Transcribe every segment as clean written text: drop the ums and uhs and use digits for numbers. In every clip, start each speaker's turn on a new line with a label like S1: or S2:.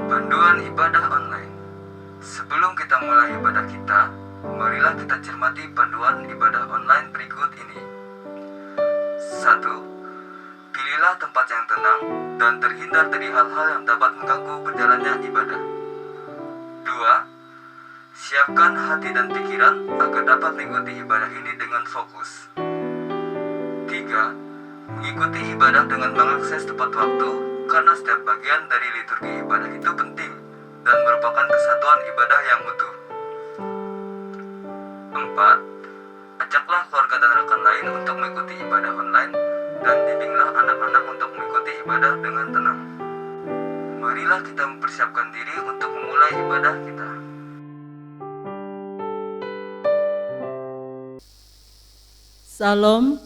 S1: Panduan ibadah online. Sebelum kita mulai ibadah kita, marilah kita cermati panduan ibadah online berikut ini. 1. Pilihlah tempat yang tenang dan terhindar dari hal-hal yang dapat mengganggu berjalannya ibadah. 2. Siapkan hati dan pikiran agar dapat mengikuti ibadah ini dengan fokus. 3. Mengikuti ibadah dengan mengakses tepat waktu, karena setiap bagian dari liturgi ibadah itu penting dan merupakan kesatuan ibadah yang utuh. 4. Ajaklah keluarga dan rekan lain untuk mengikuti ibadah online dan bimbinglah anak-anak untuk mengikuti ibadah dengan tenang. Marilah kita mempersiapkan diri untuk memulai ibadah kita.
S2: Salam,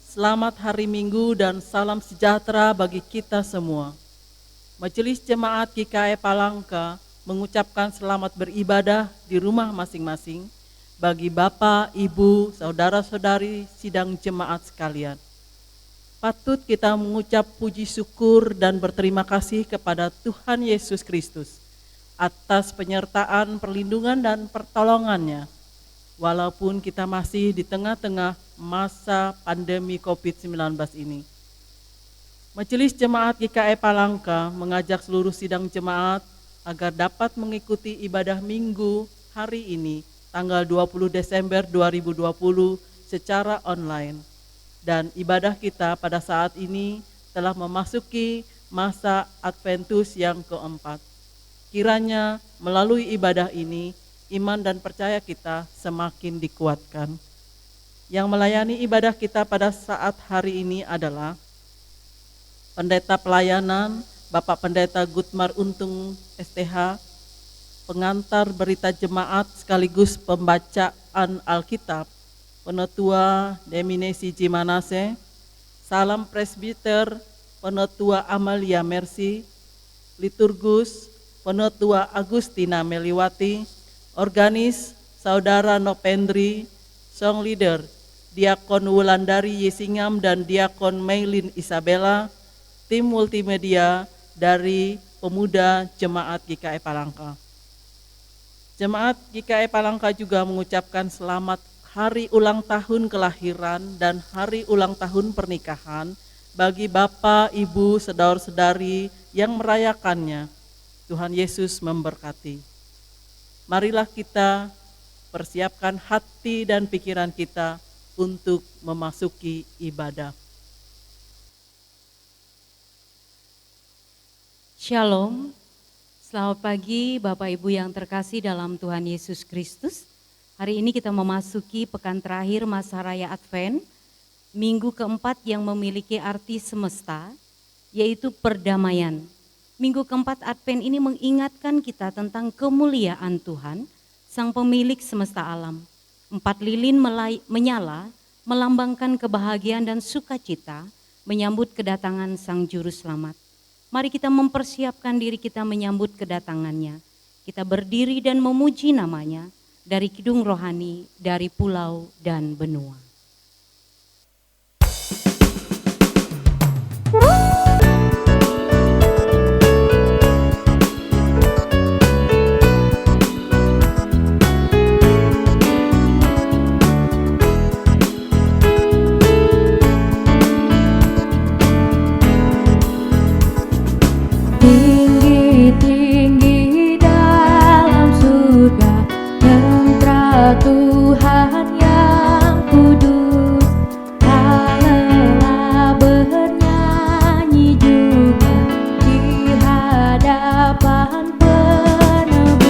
S2: selamat hari Minggu dan salam sejahtera bagi kita semua. Majelis Jemaat GKI Palangka mengucapkan selamat beribadah di rumah masing-masing bagi Bapak, Ibu, Saudara-saudari sidang jemaat sekalian. Patut kita mengucap puji syukur dan berterima kasih kepada Tuhan Yesus Kristus atas penyertaan, perlindungan, dan pertolongannya. Walaupun kita masih di tengah-tengah masa pandemi COVID-19 ini. Majelis Jemaat GKI Palangka mengajak seluruh sidang jemaat agar dapat mengikuti ibadah Minggu hari ini, tanggal 20 Desember 2020 secara online. Dan ibadah kita pada saat ini telah memasuki masa Adventus yang keempat. Kiranya melalui ibadah ini, iman dan percaya kita semakin dikuatkan. Yang melayani ibadah kita pada saat hari ini adalah Pendeta Pelayanan, Bapak Pendeta Gutmar Untung STH, pengantar berita jemaat sekaligus pembacaan Alkitab, Penetua Deminesi Jimanase, Salam Presbiter, Penetua Amalia Mercy, Liturgus, Penetua Agustina Meliwati, Organis, Saudara Nopendri, Song Leader, Diakon Wulandari Yesingam dan Diakon Maylin Isabella, tim multimedia dari Pemuda Jemaat GKI Palangka. Jemaat GKI Palangka juga mengucapkan selamat hari ulang tahun kelahiran dan hari ulang tahun pernikahan bagi Bapak, Ibu, saudara-saudari yang merayakannya. Tuhan Yesus memberkati. Marilah kita persiapkan hati dan pikiran kita untuk memasuki ibadah.
S3: Shalom, selamat pagi Bapak Ibu yang terkasih dalam Tuhan Yesus Kristus. Hari ini kita memasuki pekan terakhir masa raya Advent, minggu keempat yang memiliki arti semesta, yaitu perdamaian. Minggu keempat Advent ini mengingatkan kita tentang kemuliaan Tuhan, Sang Pemilik semesta alam. 4 lilin menyala, melambangkan kebahagiaan dan sukacita, menyambut kedatangan Sang Juru Selamat. Mari kita mempersiapkan diri kita menyambut kedatangannya. Kita berdiri dan memuji namanya dari kidung rohani, dari pulau dan benua.
S4: Tinggi-tinggi dalam surga, tentara Tuhan yang kudus. Haleluya bernyanyi juga di hadapan penebus.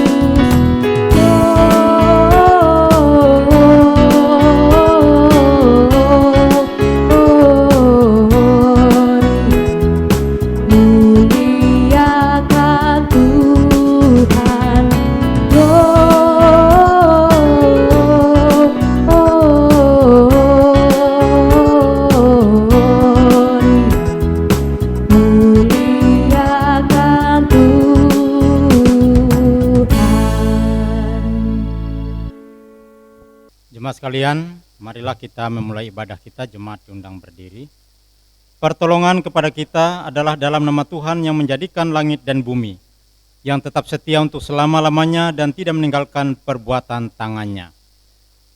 S4: Muliakan Tuhan, muliakan Tuhan.
S5: Jemaat sekalian, marilah kita memulai ibadah kita. Jemaat diundang berdiri. Pertolongan kepada kita adalah dalam nama Tuhan yang menjadikan langit dan bumi. yang tetap setia untuk selama-lamanya dan tidak meninggalkan perbuatan tangannya.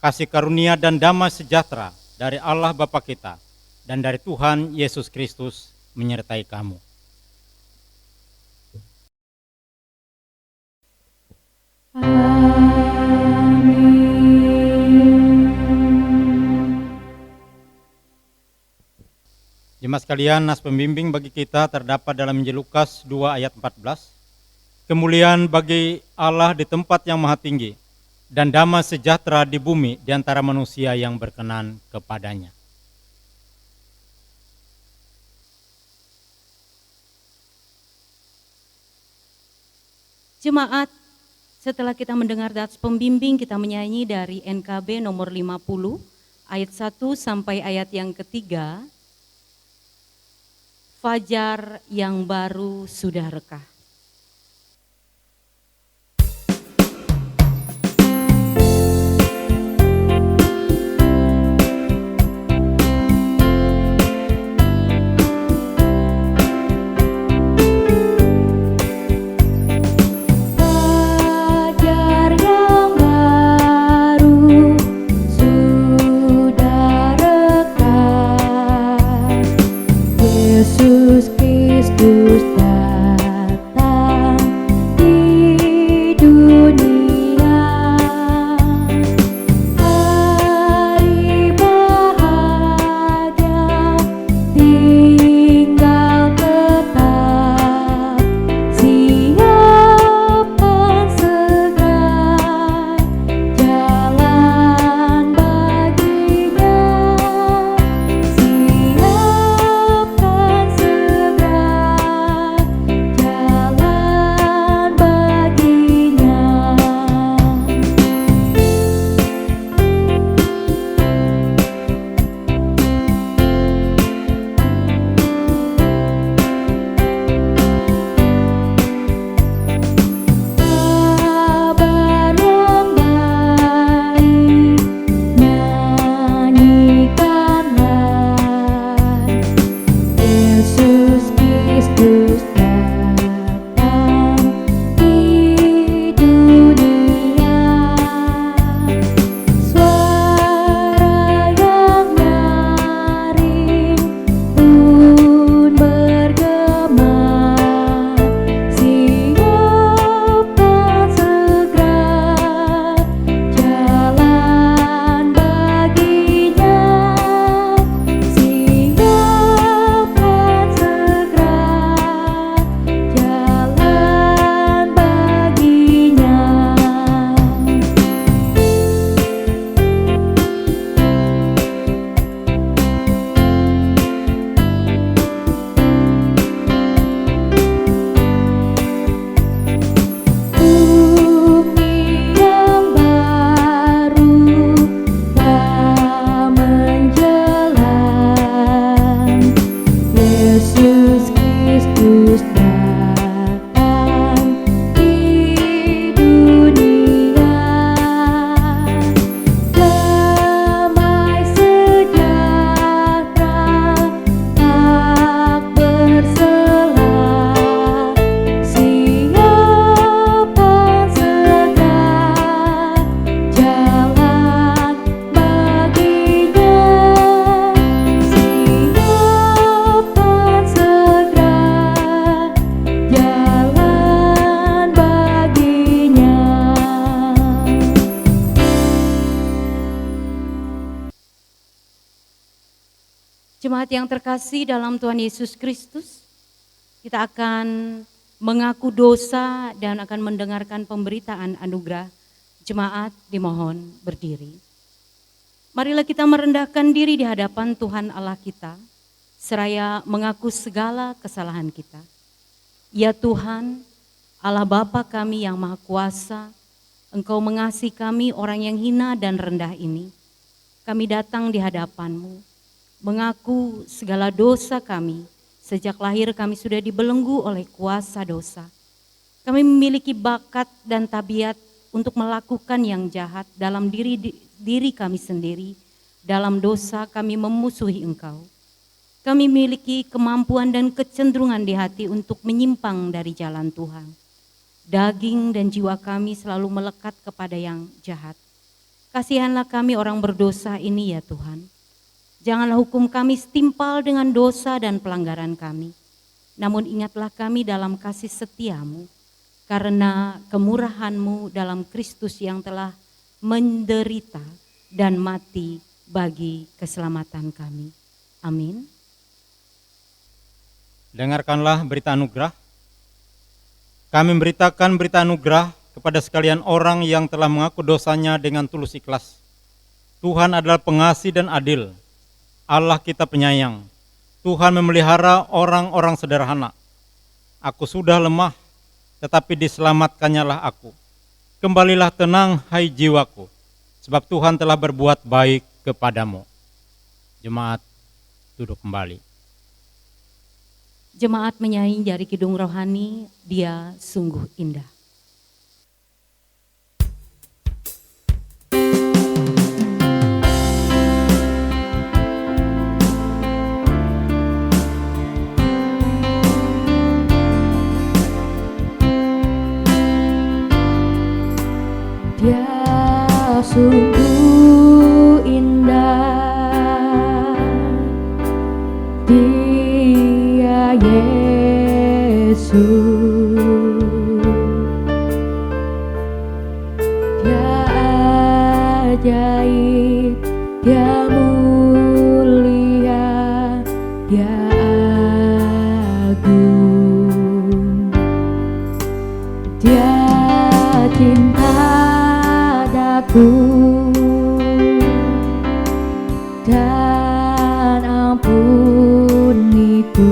S5: Kasih karunia dan damai sejahtera dari Allah Bapa kita dan dari Tuhan Yesus Kristus menyertai kamu. Jemaat sekalian, nas pembimbing bagi kita terdapat dalam Injil Lukas 2 ayat 14. Kemuliaan bagi Allah di tempat yang maha tinggi dan damai sejahtera di bumi di antara manusia yang berkenan kepadanya.
S3: Jemaat, setelah kita mendengar nas pembimbing, kita menyanyi dari NKB nomor 50, ayat 1 sampai ayat yang ketiga. Fajar yang baru sudah rekah.
S4: Fajar yang baru sudah rekah, Yesus Kristus datang di dunia. Hari bahagia tinggal tetap, siapkan segera jalan baginya, siapkan segera jalan baginya. Kabar yang baik nyanyikanlah, Yesus Kristus datang di dunia. Suara yang nyaring pun bergema, siapkan segera jalan baginya, siapkan segera jalan baginya. Bumi yang baru telah menjelang, Yesus Kristus datang di dunia. Damai sejahtera tak bersela, siapkan segera jalan baginya, siapkan segera jalan baginya.
S3: Jemaat yang terkasih dalam Tuhan Yesus Kristus, kita akan mengaku dosa dan akan mendengarkan pemberitaan anugerah. Jemaat dimohon berdiri. Marilah kita merendahkan diri di hadapan Tuhan Allah kita, seraya mengaku segala kesalahan kita. Ya Tuhan, Allah Bapa kami yang Maha Kuasa, Engkau mengasihi kami orang yang hina dan rendah ini. Kami datang di hadapan-Mu, mengaku segala dosa kami. Sejak lahir kami sudah dibelenggu oleh kuasa dosa. Kami memiliki bakat dan tabiat untuk melakukan yang jahat dalam diri kami sendiri. Dalam dosa kami memusuhi Engkau. Kami memiliki kemampuan dan kecenderungan di hati untuk menyimpang dari jalan Tuhan. daging dan jiwa kami selalu melekat kepada yang jahat. Kasihanlah kami orang berdosa ini ya Tuhan. Janganlah hukum kami setimpal dengan dosa dan pelanggaran kami. Namun ingatlah kami dalam kasih setiamu, karena kemurahan-Mu dalam Kristus yang telah menderita dan mati bagi keselamatan kami. Amin.
S5: Dengarkanlah berita anugerah. Kami memberitakan berita anugerah kepada sekalian orang yang telah mengaku dosanya dengan tulus ikhlas. Tuhan adalah pengasih dan adil. Allah kita penyayang. Tuhan memelihara orang-orang sederhana. Aku sudah lemah, tetapi diselamatkannya lah aku. Kembalilah tenang, hai jiwaku, sebab Tuhan telah berbuat baik kepadamu. Jemaat duduk kembali.
S3: Jemaat menyanyi dari Kidung Rohani, Dia Sungguh Indah.
S4: Dia sungguh indah, Dia Yesus, Dia ajaib, Dia mulia, Dia agung, Dia cinta dan ampuniku,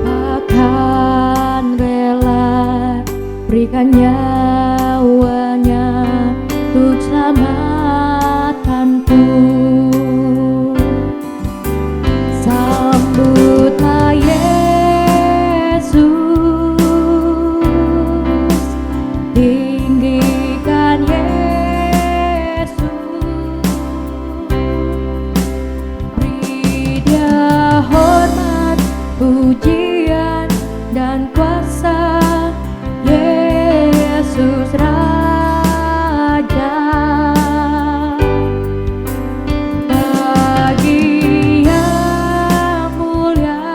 S4: bahkan rela berikan nyawanya untuk selamatkanku. Sambutlah tinggikan Yesus, beri Dia hormat, pujian dan kuasa. Yesus Raja, bagi yang mulia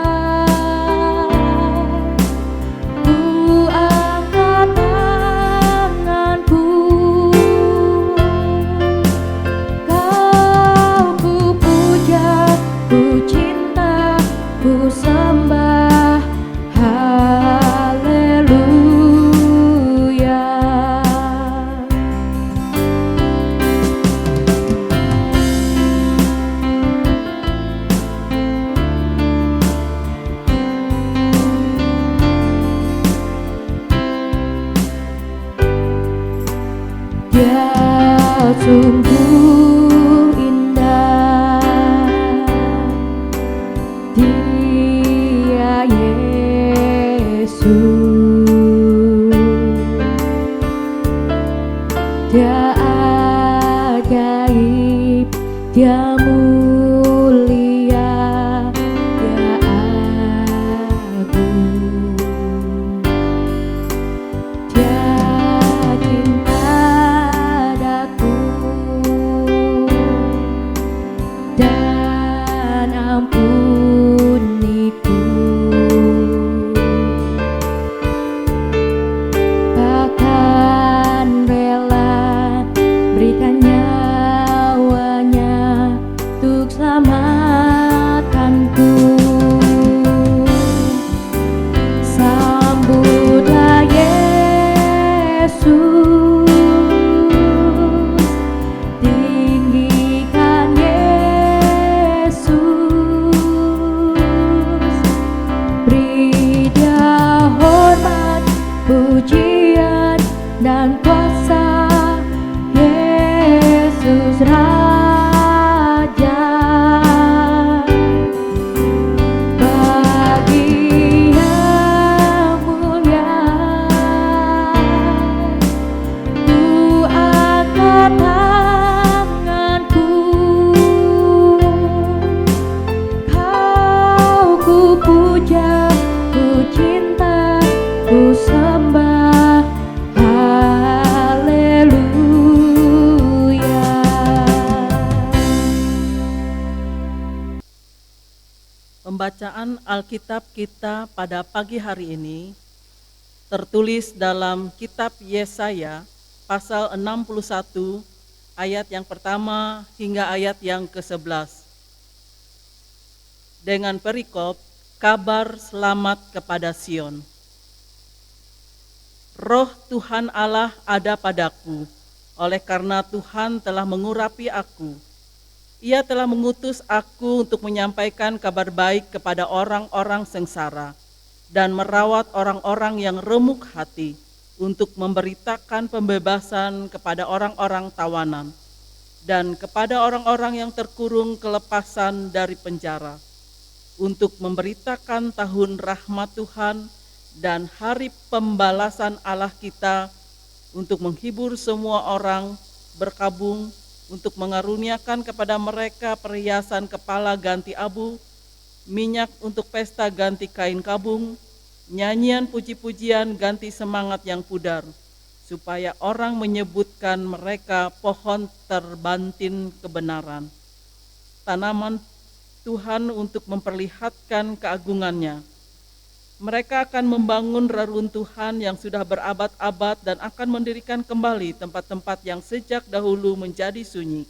S4: ku angkat tanganku, Kau ku puja, ku cinta, ku sembah. Haleluya. Dia sungguh indah, Dia Yesus, Dia ajaib, Dia mulia, Dia agung, Dia cinta daku dan ampuniku, bahkan rela berikan nyawanya untuk selamatkanku. Sambutlah Yesus, tinggikan Yesus, beri Dia hormat, pujian dan kuasa. Yesus Raja, bagi yang mulia ku angkat tanganku, Kau ku puja,
S2: Pembacaan Alkitab kita pada pagi hari ini tertulis dalam kitab Yesaya pasal 61 ayat yang pertama hingga ayat yang ke-11. Dengan perikop kabar selamat kepada Sion. Roh Tuhan Allah ada padaku, oleh karena Tuhan telah mengurapi aku. Ia telah mengutus aku untuk menyampaikan kabar baik kepada orang-orang sengsara dan merawat orang-orang yang remuk hati, untuk memberitakan pembebasan kepada orang-orang tawanan dan kepada orang-orang yang terkurung kelepasan dari penjara, untuk memberitakan tahun rahmat Tuhan dan hari pembalasan Allah kita, untuk menghibur semua orang berkabung, untuk mengaruniakan kepada mereka perhiasan kepala ganti abu, minyak untuk pesta ganti kain kabung, nyanyian puji-pujian ganti semangat yang pudar, supaya orang menyebutkan mereka pohon terbantin kebenaran, tanaman Tuhan untuk memperlihatkan keagungannya. Mereka akan membangun reruntuhan yang sudah berabad-abad dan akan mendirikan kembali tempat-tempat yang sejak dahulu menjadi sunyi.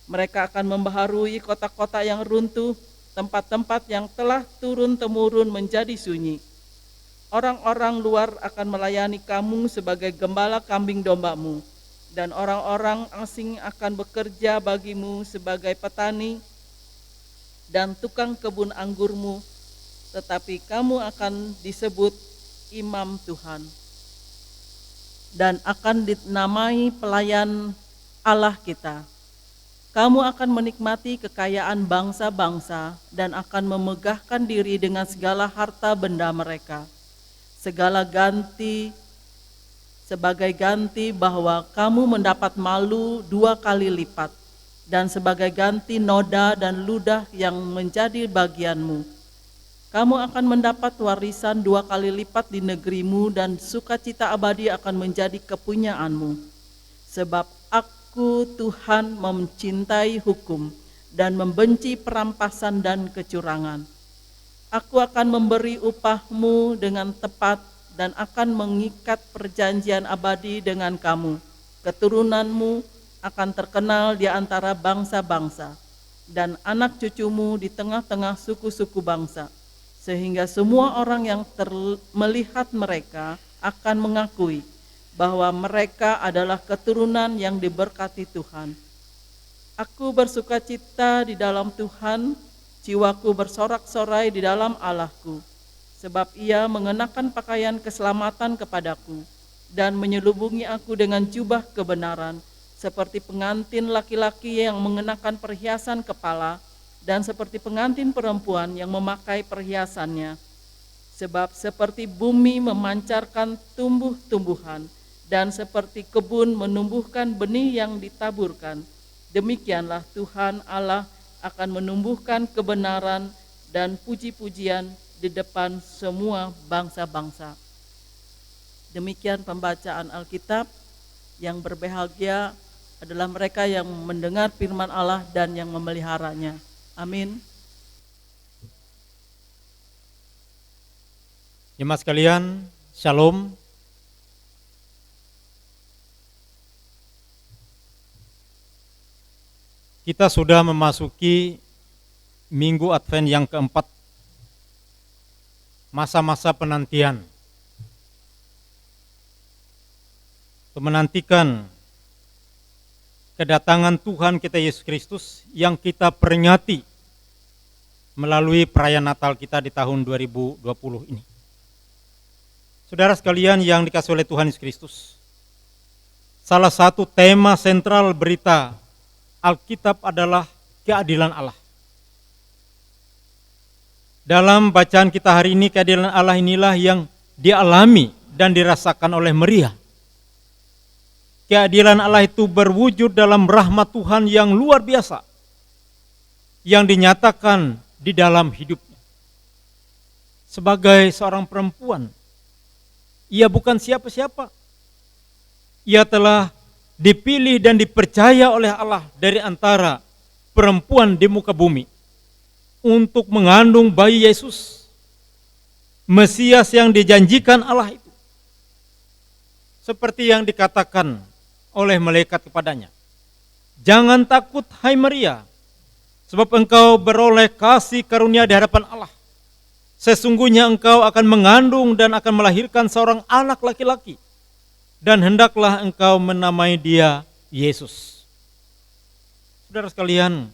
S2: Mereka akan membaharui kota-kota yang runtuh, tempat-tempat yang telah turun-temurun menjadi sunyi. Orang-orang luar akan melayani kamu sebagai gembala kambing dombamu, dan orang-orang asing akan bekerja bagimu sebagai petani dan tukang kebun anggurmu, tetapi kamu akan disebut imam Tuhan dan akan dinamai pelayan Allah kita. Kamu akan menikmati kekayaan bangsa-bangsa dan akan memegahkan diri dengan segala harta benda mereka. Sebagai ganti bahwa kamu mendapat malu 2 kali lipat, dan sebagai ganti noda dan ludah yang menjadi bagianmu. Kamu akan mendapat warisan 2 kali lipat di negerimu, dan sukacita abadi akan menjadi kepunyaanmu. Sebab aku Tuhan mencintai hukum dan membenci perampasan dan kecurangan. Aku akan memberi upahmu dengan tepat dan akan mengikat perjanjian abadi dengan kamu. Keturunanmu akan terkenal di antara bangsa-bangsa, dan anak cucumu di tengah-tengah suku-suku bangsa, sehingga semua orang yang melihat mereka akan mengakui bahwa mereka adalah keturunan yang diberkati Tuhan. Aku bersukacita di dalam Tuhan, jiwaku bersorak-sorai di dalam Allahku, sebab Ia mengenakan pakaian keselamatan kepadaku dan menyelubungi aku dengan jubah kebenaran, seperti pengantin laki-laki yang mengenakan perhiasan kepala, dan seperti pengantin perempuan yang memakai perhiasannya. Sebab seperti bumi memancarkan tumbuh-tumbuhan, dan seperti kebun menumbuhkan benih yang ditaburkan, demikianlah Tuhan Allah akan menumbuhkan kebenaran dan puji-pujian di depan semua bangsa-bangsa. Demikian pembacaan Alkitab. Yang berbahagia adalah mereka yang mendengar firman Allah dan yang memeliharanya. Amin.
S5: Jemaat sekalian, Shalom. Kita sudah memasuki Minggu Advent yang keempat, masa-masa penantian. Menantikan kedatangan Tuhan kita Yesus Kristus yang kita peringati melalui perayaan Natal kita di tahun 2020 ini. Saudara sekalian yang dikasihi oleh Tuhan Yesus Kristus, salah satu tema sentral berita Alkitab adalah keadilan Allah. Dalam bacaan kita hari ini, keadilan Allah inilah yang dialami dan dirasakan oleh Maria. Keadilan Allah itu berwujud dalam rahmat Tuhan yang luar biasa, yang dinyatakan di dalam hidupnya. Sebagai seorang perempuan, ia bukan siapa-siapa. Ia telah dipilih dan dipercaya oleh Allah dari antara perempuan di muka bumi untuk mengandung bayi Yesus, Mesias yang dijanjikan Allah itu. Seperti yang dikatakan oleh malaikat kepadanya, "Jangan takut hai Maria, sebab engkau beroleh kasih karunia di hadapan Allah. Sesungguhnya engkau akan mengandung dan akan melahirkan seorang anak laki-laki, dan hendaklah engkau menamai dia Yesus." Saudara sekalian,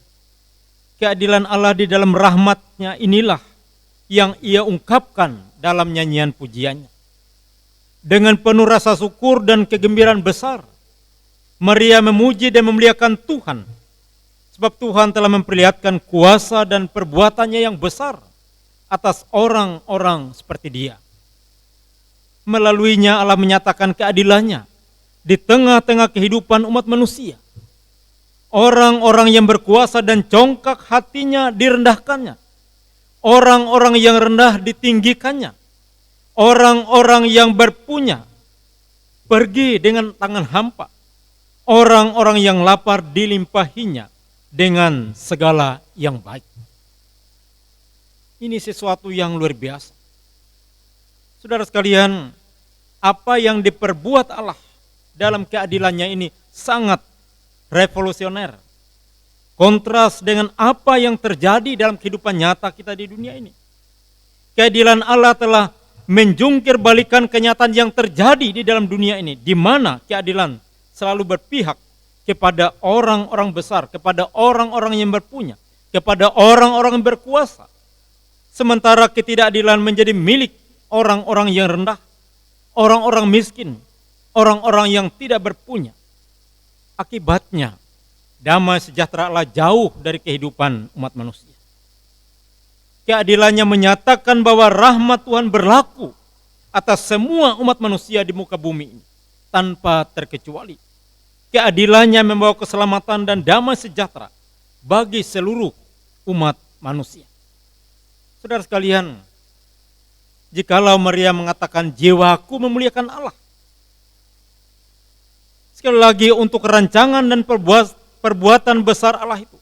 S5: keadilan Allah di dalam rahmat-Nya inilah yang ia ungkapkan dalam nyanyian pujiannya. Dengan penuh rasa syukur dan kegembiraan besar, Maria memuji dan memuliakan Tuhan, sebab Tuhan telah memperlihatkan kuasa dan perbuatannya yang besar atas orang-orang seperti dia. Melaluinya Allah menyatakan keadilannya di tengah-tengah kehidupan umat manusia. Orang-orang yang berkuasa dan congkak hatinya direndahkannya. Orang-orang yang rendah ditinggikannya. Orang-orang yang berpunya pergi dengan tangan hampa. Orang-orang yang lapar dilimpahinya dengan segala yang baik. Ini sesuatu yang luar biasa. Saudara sekalian, apa yang diperbuat Allah dalam keadilannya ini sangat revolusioner. Kontras dengan apa yang terjadi dalam kehidupan nyata kita di dunia ini. Keadilan Allah telah menjungkir balikan kenyataan yang terjadi di dalam dunia ini, di mana keadilan selalu berpihak kepada orang-orang besar, kepada orang-orang yang berpunya, kepada orang-orang yang berkuasa. Sementara ketidakadilan menjadi milik orang-orang yang rendah, orang-orang miskin, orang-orang yang tidak berpunya. Akibatnya, damai sejahtera Allah jauh dari kehidupan umat manusia. Keadilannya menyatakan bahwa rahmat Tuhan berlaku atas semua umat manusia di muka bumi ini, tanpa terkecuali. Keadilannya membawa keselamatan dan damai sejahtera bagi seluruh umat manusia. Saudara sekalian, jikalau Maria mengatakan jiwaku memuliakan Allah, sekali lagi untuk rancangan dan perbuatan besar Allah itu,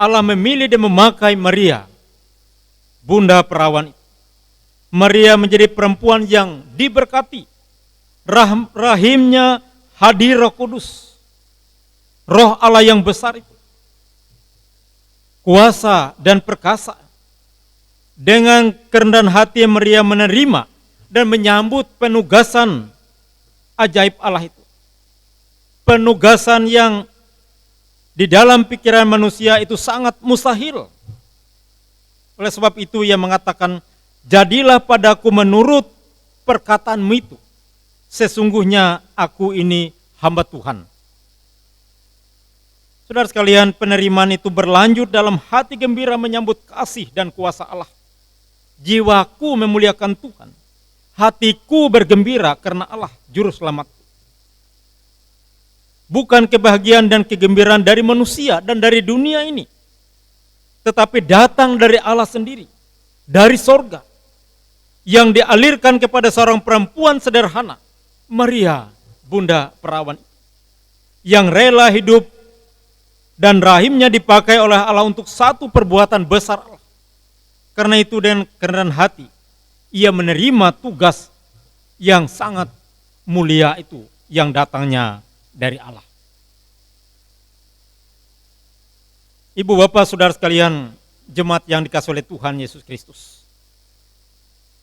S5: Allah memilih dan memakai Maria, bunda perawan itu. Maria menjadi perempuan yang diberkati. Rahimnya hadir Roh Kudus, Roh Allah yang besar itu, kuasa dan perkasa. Dengan kerendahan hati Maria menerima dan menyambut penugasan ajaib Allah itu. Penugasan yang di dalam pikiran manusia itu sangat mustahil. Oleh sebab itu ia mengatakan, jadilah padaku menurut perkataanmu itu. Sesungguhnya aku ini hamba Tuhan. Saudara sekalian, penerimaan itu berlanjut dalam hati gembira menyambut kasih dan kuasa Allah. Jiwaku memuliakan Tuhan. Hatiku bergembira karena Allah juru selamat. Bukan kebahagiaan dan kegembiraan dari manusia dan dari dunia ini, tetapi datang dari Allah sendiri, dari sorga, yang dialirkan kepada seorang perempuan sederhana, Maria, bunda perawan, yang rela hidup dan rahimnya dipakai oleh Allah untuk satu perbuatan besar Allah. Karena itu dengan kerendahan hati, ia menerima tugas yang sangat mulia itu, yang datangnya dari Allah. Ibu bapak saudara sekalian, jemaat yang dikasihi oleh Tuhan Yesus Kristus,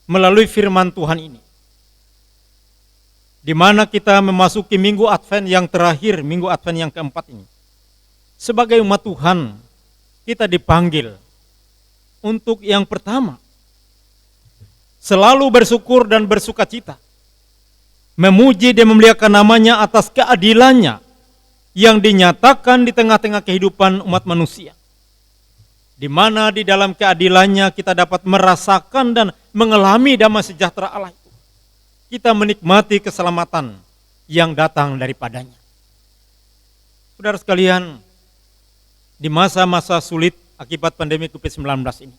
S5: melalui firman Tuhan ini, di mana kita memasuki minggu Advent yang terakhir, minggu Advent yang keempat ini, sebagai umat Tuhan, kita dipanggil untuk yang pertama, selalu bersyukur dan bersukacita, memuji dan memuliakan namanya atas keadilannya yang dinyatakan di tengah-tengah kehidupan umat manusia. Di mana di dalam keadilannya kita dapat merasakan dan mengalami damai sejahtera Allah itu. Kita menikmati keselamatan yang datang daripadanya. Saudara sekalian, di masa-masa sulit akibat pandemi COVID-19 ini,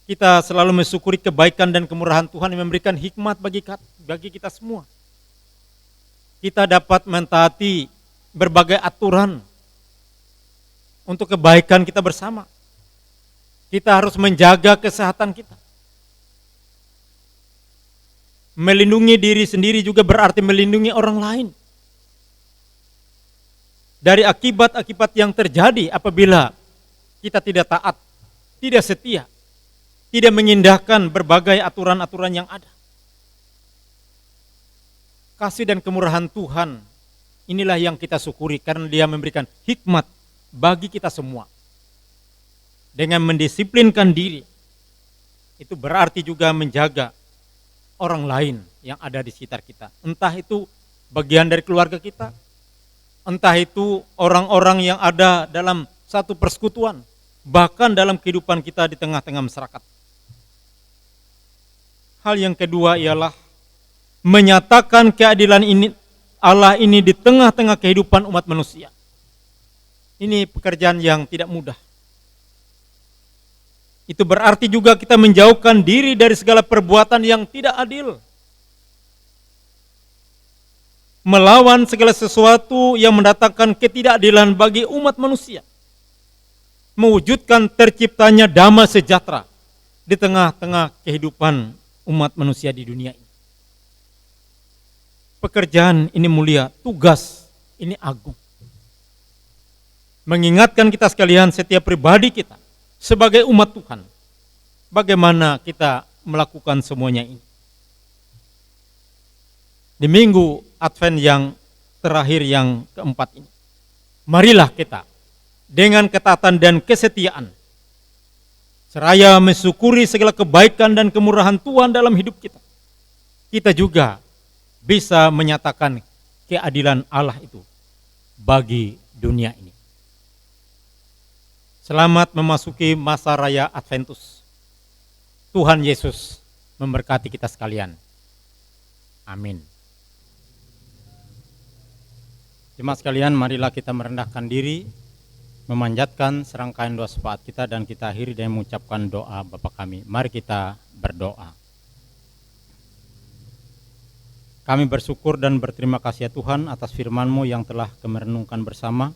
S5: kita selalu mensyukuri kebaikan dan kemurahan Tuhan yang memberikan hikmat bagi kita semua. Kita dapat mentaati berbagai aturan untuk kebaikan kita bersama. Kita harus menjaga kesehatan kita. Melindungi diri sendiri juga berarti melindungi orang lain dari akibat-akibat yang terjadi apabila kita tidak taat, tidak setia, tidak mengindahkan berbagai aturan-aturan yang ada. Kasih dan kemurahan Tuhan, inilah yang kita syukuri karena Dia memberikan hikmat bagi kita semua. Dengan mendisiplinkan diri, itu berarti juga menjaga orang lain yang ada di sekitar kita. Entah itu bagian dari keluarga kita, entah itu orang-orang yang ada dalam satu persekutuan, bahkan dalam kehidupan kita di tengah-tengah masyarakat. Hal yang kedua ialah menyatakan keadilan ini Allah ini di tengah-tengah kehidupan umat manusia. Ini pekerjaan yang tidak mudah. Itu berarti juga kita menjauhkan diri dari segala perbuatan yang tidak adil. Melawan segala sesuatu yang mendatangkan ketidakadilan bagi umat manusia. Mewujudkan terciptanya damai sejahtera di tengah-tengah kehidupan umat manusia di dunia ini. Pekerjaan ini mulia, tugas ini agung. Mengingatkan kita sekalian, setiap pribadi kita sebagai umat Tuhan, bagaimana kita melakukan semuanya ini. Di minggu Advent yang terakhir yang keempat ini, marilah kita dengan ketaatan dan kesetiaan, seraya mensyukuri segala kebaikan dan kemurahan Tuhan dalam hidup kita. Kita juga bisa menyatakan keadilan Allah itu bagi dunia ini. Selamat memasuki masa raya Adventus. Tuhan Yesus memberkati kita sekalian. Amin. Jemaat sekalian, marilah kita merendahkan diri, memanjatkan serangkaian doa syafaat kita, dan kita akhiri dengan mengucapkan doa Bapa kami. Mari kita berdoa. Kami bersyukur dan berterima kasih ya Tuhan atas firman-Mu yang telah kami renungkan bersama,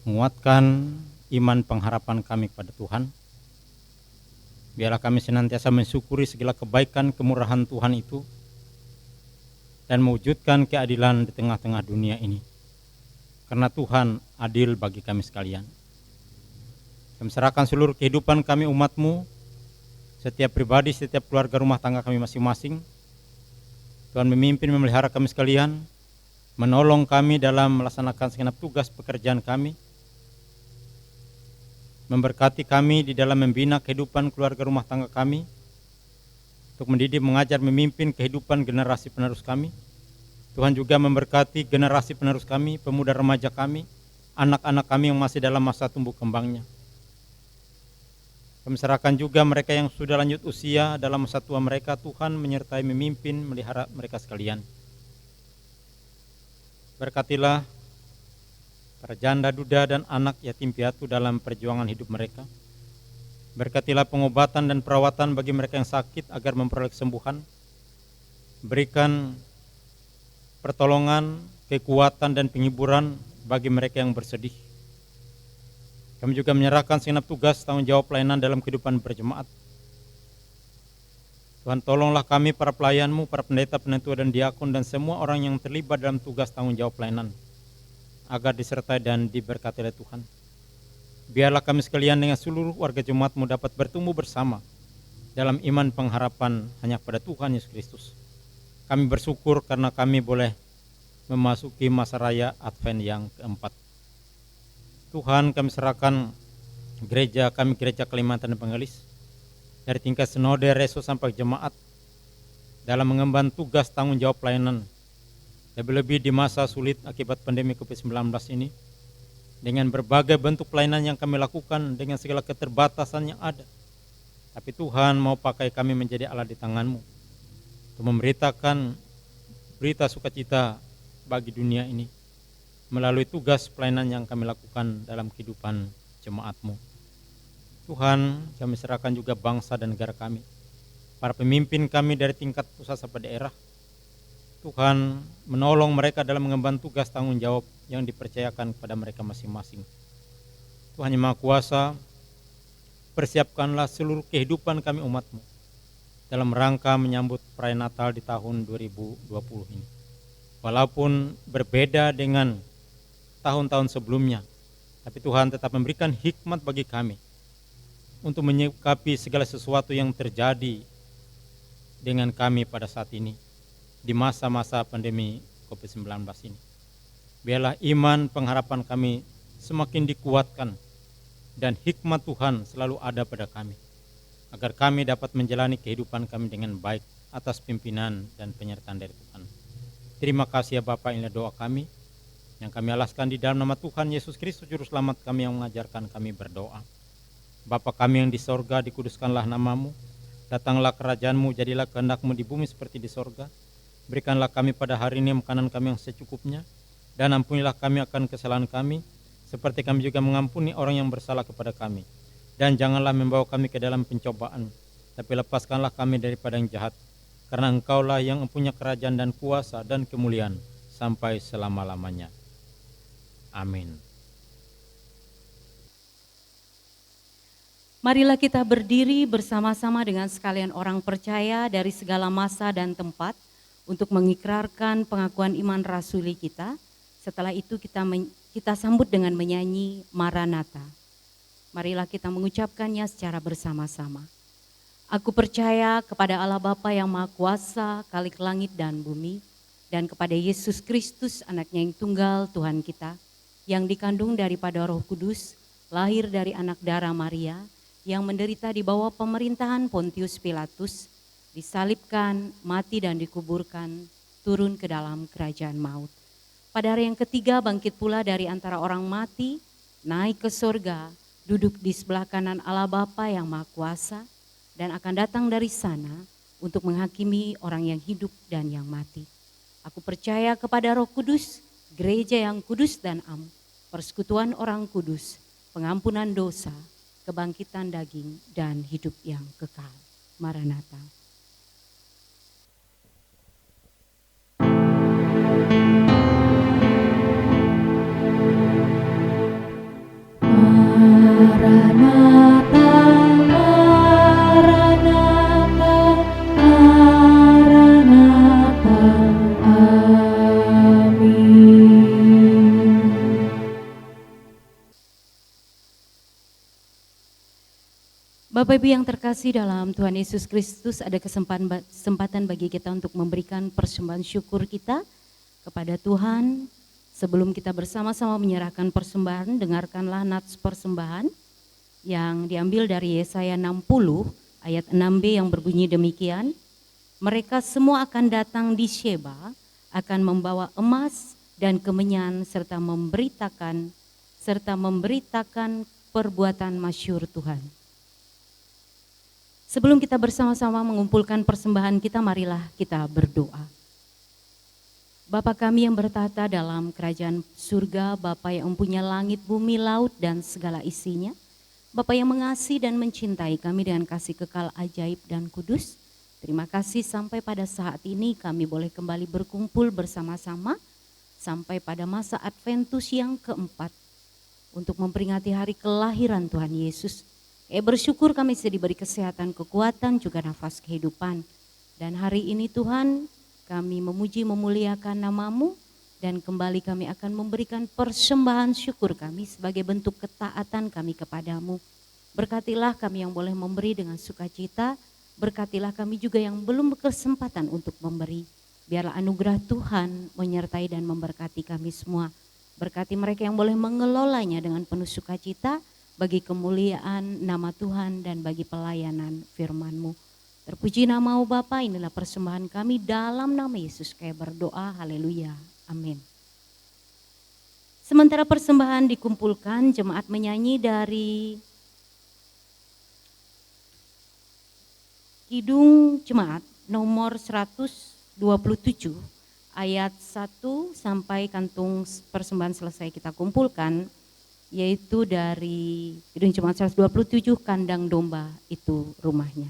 S5: menguatkan iman pengharapan kami kepada Tuhan. Biarlah kami senantiasa mensyukuri segala kebaikan kemurahan Tuhan itu dan mewujudkan keadilan di tengah-tengah dunia ini. Karena Tuhan adil bagi kami sekalian. Kami serahkan seluruh kehidupan kami umat-Mu, setiap pribadi, setiap keluarga rumah tangga kami masing-masing. Tuhan memimpin memelihara kami sekalian, menolong kami dalam melaksanakan segenap tugas pekerjaan kami, memberkati kami di dalam membina kehidupan keluarga rumah tangga kami, untuk mendidik, mengajar, memimpin kehidupan generasi penerus kami. Tuhan juga memberkati generasi penerus kami, pemuda remaja kami, anak-anak kami yang masih dalam masa tumbuh kembangnya. Kami serahkan juga mereka yang sudah lanjut usia dalam masa tua mereka. Tuhan menyertai, memimpin, melihara mereka sekalian. Berkatilah para janda, duda, dan anak yatim piatu dalam perjuangan hidup mereka. Berkatilah pengobatan dan perawatan bagi mereka yang sakit agar memperoleh kesembuhan. Berikan pertolongan, kekuatan, dan penghiburan bagi mereka yang bersedih. Kami juga menyerahkan segenap tugas tanggung jawab pelayanan dalam kehidupan berjemaat. Tuhan, tolonglah kami para pelayan-Mu, para pendeta, penetua, dan diakon, dan semua orang yang terlibat dalam tugas tanggung jawab pelayanan, agar disertai dan diberkati oleh Tuhan. Biarlah kami sekalian dengan seluruh warga jemaat-Mu dapat bertumbuh bersama dalam iman pengharapan hanya pada Tuhan Yesus Kristus. Kami bersyukur karena kami boleh memasuki masa raya Advent yang keempat. Tuhan, kami serahkan gereja kami, Gereja Kalimantan dan Penggelis, dari tingkat sinode, reso, sampai jemaat, dalam mengemban tugas tanggung jawab pelayanan, lebih-lebih di masa sulit akibat pandemi COVID-19 ini, dengan berbagai bentuk pelayanan yang kami lakukan dengan segala keterbatasan yang ada. Tapi Tuhan mau pakai kami menjadi alat di tangan-Mu untuk memberitakan berita sukacita bagi dunia ini melalui tugas pelayanan yang kami lakukan dalam kehidupan jemaat-Mu. Tuhan, kami serahkan juga bangsa dan negara kami, para pemimpin kami dari tingkat pusat sampai daerah. Tuhan, menolong mereka dalam mengemban tugas tanggung jawab yang dipercayakan kepada mereka masing-masing. Tuhan yang Maha Kuasa, persiapkanlah seluruh kehidupan kami umat-Mu dalam rangka menyambut perayaan Natal di tahun 2020 ini. Walaupun berbeda dengan tahun-tahun sebelumnya, tapi Tuhan tetap memberikan hikmat bagi kami untuk menyikapi segala sesuatu yang terjadi dengan kami pada saat ini di masa-masa pandemi COVID-19 ini. Biarlah iman pengharapan kami semakin dikuatkan dan hikmat Tuhan selalu ada pada kami, agar kami dapat menjalani kehidupan kami dengan baik atas pimpinan dan penyertaan dari Tuhan. Terima kasih ya Bapa, inilah doa kami yang kami alaskan di dalam nama Tuhan Yesus Kristus Juru Selamat kami yang mengajarkan kami berdoa. Bapa kami yang di sorga, dikuduskanlah namamu, datanglah kerajaan-Mu, jadilah kehendak-Mu di bumi seperti di sorga. Berikanlah kami pada hari ini makanan kami yang secukupnya, dan ampunilah kami akan kesalahan kami, seperti kami juga mengampuni orang yang bersalah kepada kami. Dan janganlah membawa kami ke dalam pencobaan, tapi lepaskanlah kami daripada yang jahat. Karena Engkaulah yang mempunyai kerajaan dan kuasa dan kemuliaan sampai selama-lamanya. Amin.
S3: Marilah kita berdiri bersama-sama dengan sekalian orang percaya dari segala masa dan tempat untuk mengikrarkan pengakuan iman rasuli kita. Setelah itu kita sambut dengan menyanyi Maranatha. Marilah kita mengucapkannya secara bersama-sama. Aku percaya kepada Allah Bapa yang Maha Kuasa, Khalik langit dan bumi, dan kepada Yesus Kristus, anaknya yang tunggal Tuhan kita, yang dikandung daripada Roh Kudus, lahir dari anak darah Maria, yang menderita di bawah pemerintahan Pontius Pilatus, disalibkan, mati dan dikuburkan, turun ke dalam kerajaan maut. Pada hari yang ketiga bangkit pula dari antara orang mati, naik ke sorga, duduk di sebelah kanan Allah Bapa yang Maha Kuasa, dan akan datang dari sana untuk menghakimi orang yang hidup dan yang mati. Aku percaya kepada Roh Kudus, gereja yang kudus dan am, persekutuan orang kudus, pengampunan dosa, kebangkitan daging, dan hidup yang kekal. Maranatha.
S4: Maranatha, Maranatha, Maranatha, amin.
S3: Bapak Ibu yang terkasih dalam Tuhan Yesus Kristus, ada kesempatan bagi kita untuk memberikan persembahan syukur kita kepada Tuhan. Sebelum kita bersama-sama menyerahkan persembahan, dengarkanlah nats persembahan yang diambil dari Yesaya 60 ayat 6b yang berbunyi demikian. Mereka semua akan datang di Sheba, akan membawa emas dan kemenyan serta memberitakan perbuatan masyhur Tuhan. Sebelum kita bersama-sama mengumpulkan persembahan kita, marilah kita berdoa. Bapa kami yang bertata dalam kerajaan surga, Bapa yang mempunyai langit, bumi, laut, dan segala isinya. Bapa yang mengasihi dan mencintai kami dengan kasih kekal ajaib dan kudus. Terima kasih sampai pada saat ini kami boleh kembali berkumpul bersama-sama sampai pada masa Adventus yang keempat untuk memperingati hari kelahiran Tuhan Yesus. Bersyukur kami sudah diberi kesehatan, kekuatan, juga nafas kehidupan. Dan hari ini Tuhan, kami memuji memuliakan nama-Mu dan kembali kami akan memberikan persembahan syukur kami sebagai bentuk ketaatan kami kepadamu. Berkatilah kami yang boleh memberi dengan sukacita, berkatilah kami juga yang belum berkesempatan untuk memberi. Biarlah anugerah Tuhan menyertai dan memberkati kami semua. Berkati mereka yang boleh mengelolanya dengan penuh sukacita bagi kemuliaan nama Tuhan dan bagi pelayanan firman-Mu. Terpuji nama-Mu Bapa, inilah persembahan kami dalam nama Yesus kami berdoa, haleluya, amin. Sementara persembahan dikumpulkan, jemaat menyanyi dari Kidung Jemaat nomor 127 ayat 1 sampai kantung persembahan selesai kita kumpulkan, yaitu dari Kidung Jemaat 127, kandang domba itu rumahnya.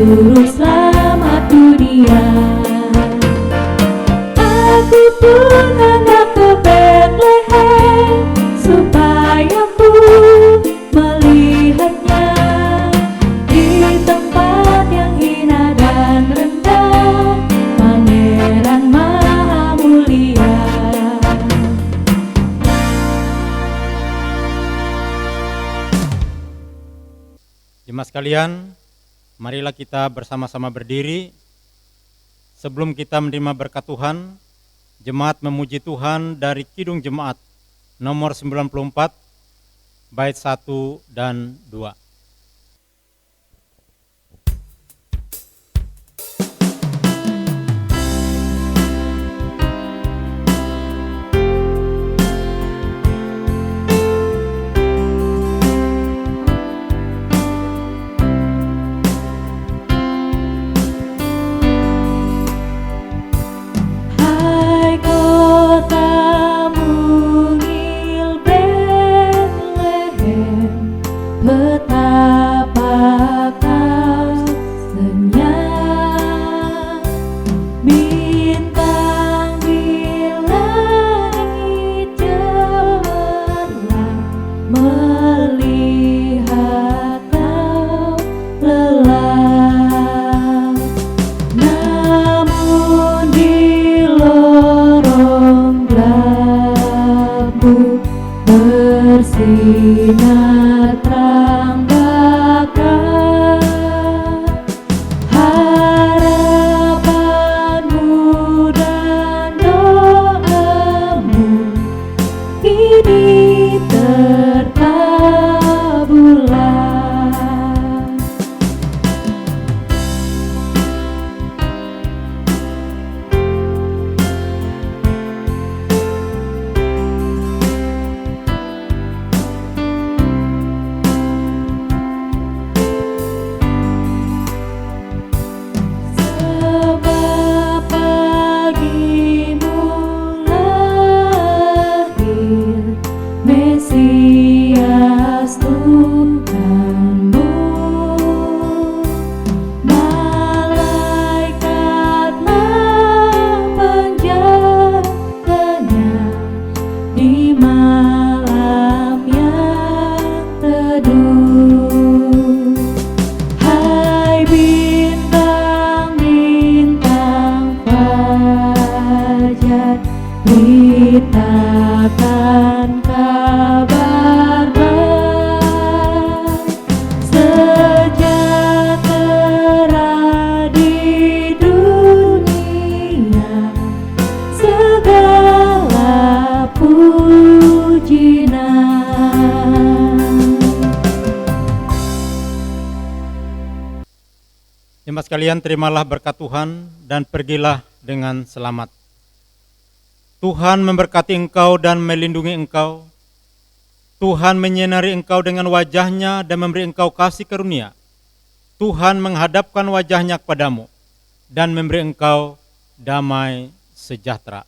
S4: Juru selamat dunia. Aku pun hendak ke Bethlehem supaya ku melihatnya di tempat yang hina dan rendah, Pangeran Maha Mulia.
S5: Jemaat sekalian, marilah kita bersama-sama berdiri. Sebelum kita menerima berkat Tuhan, jemaat memuji Tuhan dari Kidung Jemaat nomor 94, bait 1 dan 2.
S4: Hai kota mungil Bethlehem, betapa kau senyap. Bintang di langit cemerlang melihat kau lelah. Namun di lorong gelapmu bersinar terang bakar. Harapanmu dan doamu kini terkabulkan. Sebab bagimu lahir Mesias Tuhanmu. Malaikatlah penjaganya di malam yang teduh. Hai bintang-bintang fajar, beritakan kabar baik. Sejahtera di dunia, segala pujian.
S5: Jemaat sekalian, terimalah berkat Tuhan dan pergilah dengan selamat. Tuhan memberkati engkau dan melindungi engkau. Tuhan menyinari engkau dengan wajah-Nya dan memberi engkau kasih karunia. Tuhan menghadapkan wajah-Nya kepadamu dan memberi engkau damai sejahtera.